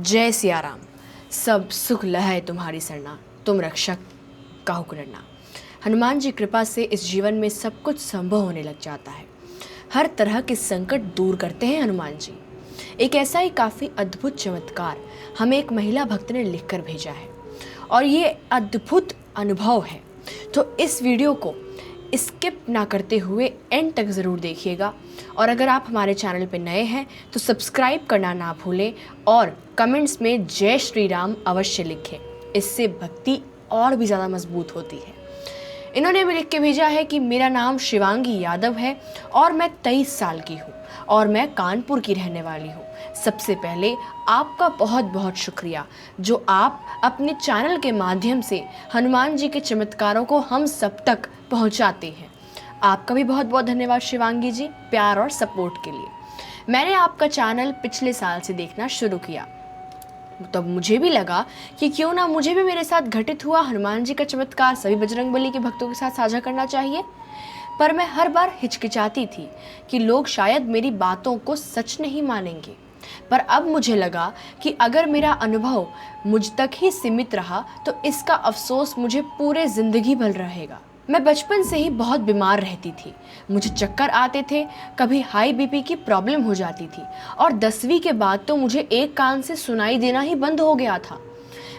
जय सिया राम। सब सुख लहै तुम्हारी सरना, तुम रक्षक काहू को डरना। हनुमान जी कृपा से इस जीवन में सब कुछ संभव होने लग जाता है। हर तरह के संकट दूर करते हैं हनुमान जी। एक ऐसा ही काफ़ी अद्भुत चमत्कार हमें एक महिला भक्त ने लिखकर भेजा है और ये अद्भुत अनुभव है। तो इस वीडियो को स्किप ना करते हुए एंड तक ज़रूर देखिएगा। और अगर आप हमारे चैनल पर नए हैं तो सब्सक्राइब करना ना भूलें और कमेंट्स में जय श्री राम अवश्य लिखें। इससे भक्ति और भी ज़्यादा मजबूत होती है। इन्होंने भी लिख के भेजा है कि मेरा नाम शिवांगी यादव है और मैं 23 साल की हूँ और मैं कानपुर की रहने वाली हूँ। सबसे पहले आपका बहुत बहुत शुक्रिया जो आप अपने चैनल के माध्यम से हनुमान जी के चमत्कारों को हम सब तक पहुँचाते हैं। आपका भी बहुत बहुत धन्यवाद शिवांगी जी, प्यार और सपोर्ट के लिए। मैंने आपका चैनल पिछले साल से देखना शुरू किया, तब मुझे भी लगा कि क्यों ना मुझे भी मेरे साथ घटित हुआ हनुमान जी का चमत्कार सभी बजरंगबली के भक्तों के साथ साझा करना चाहिए। पर मैं हर बार हिचकिचाती थी कि लोग शायद मेरी बातों को सच नहीं मानेंगे। पर अब मुझे लगा कि अगर मेरा अनुभव मुझ तक ही सीमित रहा तो इसका अफसोस मुझे पूरे ज़िंदगी भर रहेगा। मैं बचपन से ही बहुत बीमार रहती थी, मुझे चक्कर आते थे, कभी हाई बीपी की प्रॉब्लम हो जाती थी और 10वीं के बाद तो मुझे एक कान से सुनाई देना ही बंद हो गया था।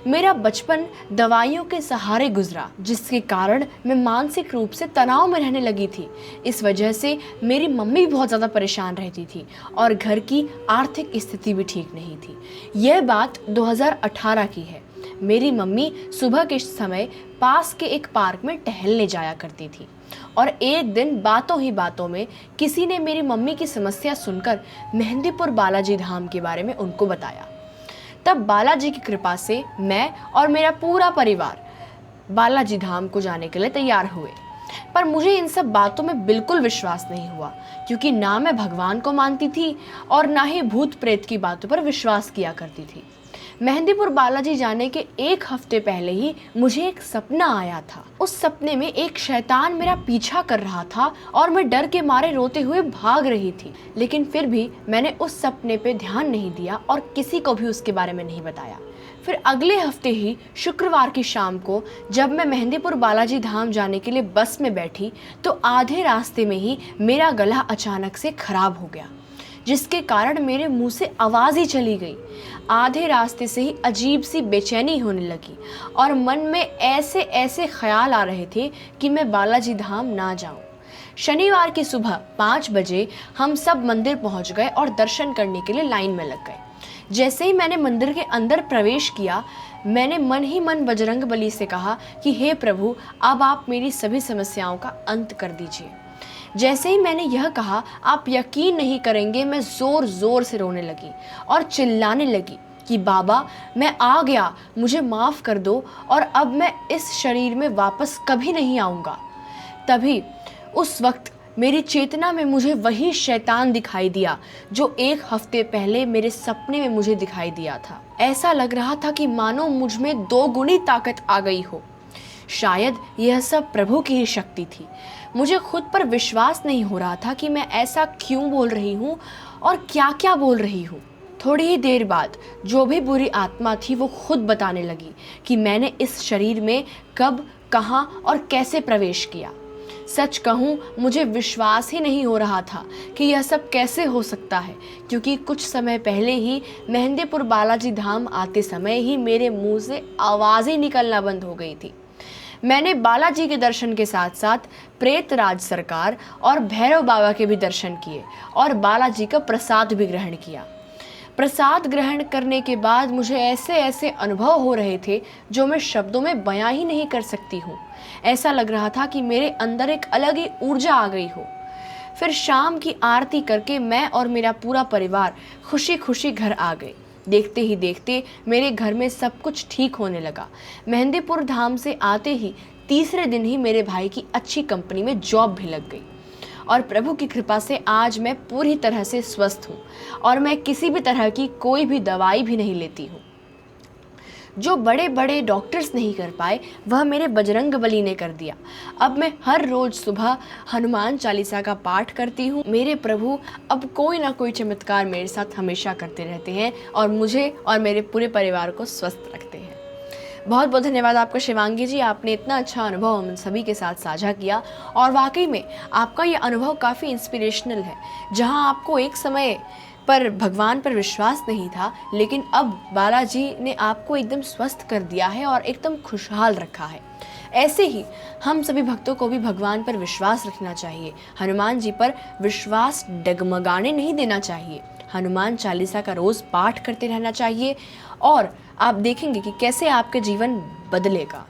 मेरा बचपन दवाइयों के सहारे गुजरा, जिसके कारण मैं मानसिक रूप से तनाव में रहने लगी थी। इस वजह से मेरी मम्मी भी बहुत ज़्यादा परेशान रहती थी और घर की आर्थिक स्थिति भी ठीक नहीं थी। यह बात 2018 की है। मेरी मम्मी सुबह के समय पास के एक पार्क में टहलने जाया करती थी और एक दिन बातों ही बातों में किसी ने मेरी मम्मी की समस्या सुनकर मेहंदीपुर बालाजी धाम के बारे में उनको बताया। तब बालाजी की कृपा से मैं और मेरा पूरा परिवार बालाजी धाम को जाने के लिए तैयार हुए। पर मुझे इन सब बातों में बिल्कुल विश्वास नहीं हुआ, क्योंकि ना मैं भगवान को मानती थी और ना ही भूत प्रेत की बातों पर विश्वास किया करती थी। मेहंदीपुर बालाजी जाने के एक हफ्ते पहले ही मुझे एक सपना आया था। उस सपने में एक शैतान मेरा पीछा कर रहा था और मैं डर के मारे रोते हुए भाग रही थी। लेकिन फिर भी मैंने उस सपने पे ध्यान नहीं दिया और किसी को भी उसके बारे में नहीं बताया। फिर अगले हफ्ते ही शुक्रवार की शाम को जब मैं मेहंदीपुर बालाजी धाम जाने के लिए बस में बैठी तो आधे रास्ते में ही मेरा गला अचानक से खराब हो गया, जिसके कारण मेरे मुंह से आवाज़ ही चली गई। आधे रास्ते से ही अजीब सी बेचैनी होने लगी और मन में ऐसे ऐसे ख्याल आ रहे थे कि मैं बालाजी धाम ना जाऊं। शनिवार की सुबह 5 बजे हम सब मंदिर पहुंच गए और दर्शन करने के लिए लाइन में लग गए। जैसे ही मैंने मंदिर के अंदर प्रवेश किया, मैंने मन ही मन बजरंगबली से कहा कि हे प्रभु, अब आप मेरी सभी समस्याओं का अंत कर दीजिए। जैसे ही मैंने यह कहा, आप यकीन नहीं करेंगे, मैं ज़ोर ज़ोर से रोने लगी और चिल्लाने लगी कि बाबा, मैं आ गया, मुझे माफ़ कर दो और अब मैं इस शरीर में वापस कभी नहीं आऊँगा। तभी उस वक्त मेरी चेतना में मुझे वही शैतान दिखाई दिया जो एक हफ्ते पहले मेरे सपने में मुझे दिखाई दिया था। ऐसा लग रहा था कि मानो मुझ में 2 गुनी ताकत आ गई हो। शायद यह सब प्रभु की ही शक्ति थी। मुझे खुद पर विश्वास नहीं हो रहा था कि मैं ऐसा क्यों बोल रही हूँ और क्या क्या बोल रही हूँ। थोड़ी ही देर बाद जो भी बुरी आत्मा थी वो खुद बताने लगी कि मैंने इस शरीर में कब, कहाँ और कैसे प्रवेश किया। सच कहूँ, मुझे विश्वास ही नहीं हो रहा था कि यह सब कैसे हो सकता है, क्योंकि कुछ समय पहले ही मेहंदीपुर बालाजी धाम आते समय ही मेरे मुंह से आवाज़ ही निकलना बंद हो गई थी। मैंने बालाजी के दर्शन के साथ साथ प्रेतराज सरकार और भैरव बाबा के भी दर्शन किए और बालाजी का प्रसाद भी ग्रहण किया। प्रसाद ग्रहण करने के बाद मुझे ऐसे ऐसे अनुभव हो रहे थे जो मैं शब्दों में बयां ही नहीं कर सकती हूँ। ऐसा लग रहा था कि मेरे अंदर एक अलग ही ऊर्जा आ गई हो। फिर शाम की आरती करके मैं और मेरा पूरा परिवार खुशी खुशी घर आ गए। देखते ही देखते मेरे घर में सब कुछ ठीक होने लगा। मेहंदीपुर धाम से आते ही तीसरे दिन ही मेरे भाई की अच्छी कंपनी में जॉब भी लग गई और प्रभु की कृपा से आज मैं पूरी तरह से स्वस्थ हूँ और मैं किसी भी तरह की कोई भी दवाई भी नहीं लेती हूँ। जो बड़े बड़े डॉक्टर्स नहीं कर पाए वह मेरे बजरंग बली ने कर दिया। अब मैं हर रोज़ सुबह हनुमान चालीसा का पाठ करती हूँ। मेरे प्रभु अब कोई ना कोई चमत्कार मेरे साथ हमेशा करते रहते हैं और मुझे और मेरे पूरे परिवार को स्वस्थ रखते हैं। बहुत बहुत धन्यवाद आपका शिवांगी जी, आपने इतना अच्छा अनुभव हम सभी के साथ साझा किया और वाकई में आपका ये अनुभव काफ़ी इंस्पिरेशनल है। जहां आपको एक समय पर भगवान पर विश्वास नहीं था, लेकिन अब बालाजी ने आपको एकदम स्वस्थ कर दिया है और एकदम खुशहाल रखा है। ऐसे ही हम सभी भक्तों को भी भगवान पर विश्वास रखना चाहिए। हनुमान जी पर विश्वास डगमगाने नहीं देना चाहिए। हनुमान चालीसा का रोज़ पाठ करते रहना चाहिए और आप देखेंगे कि कैसे आपका जीवन बदलेगा।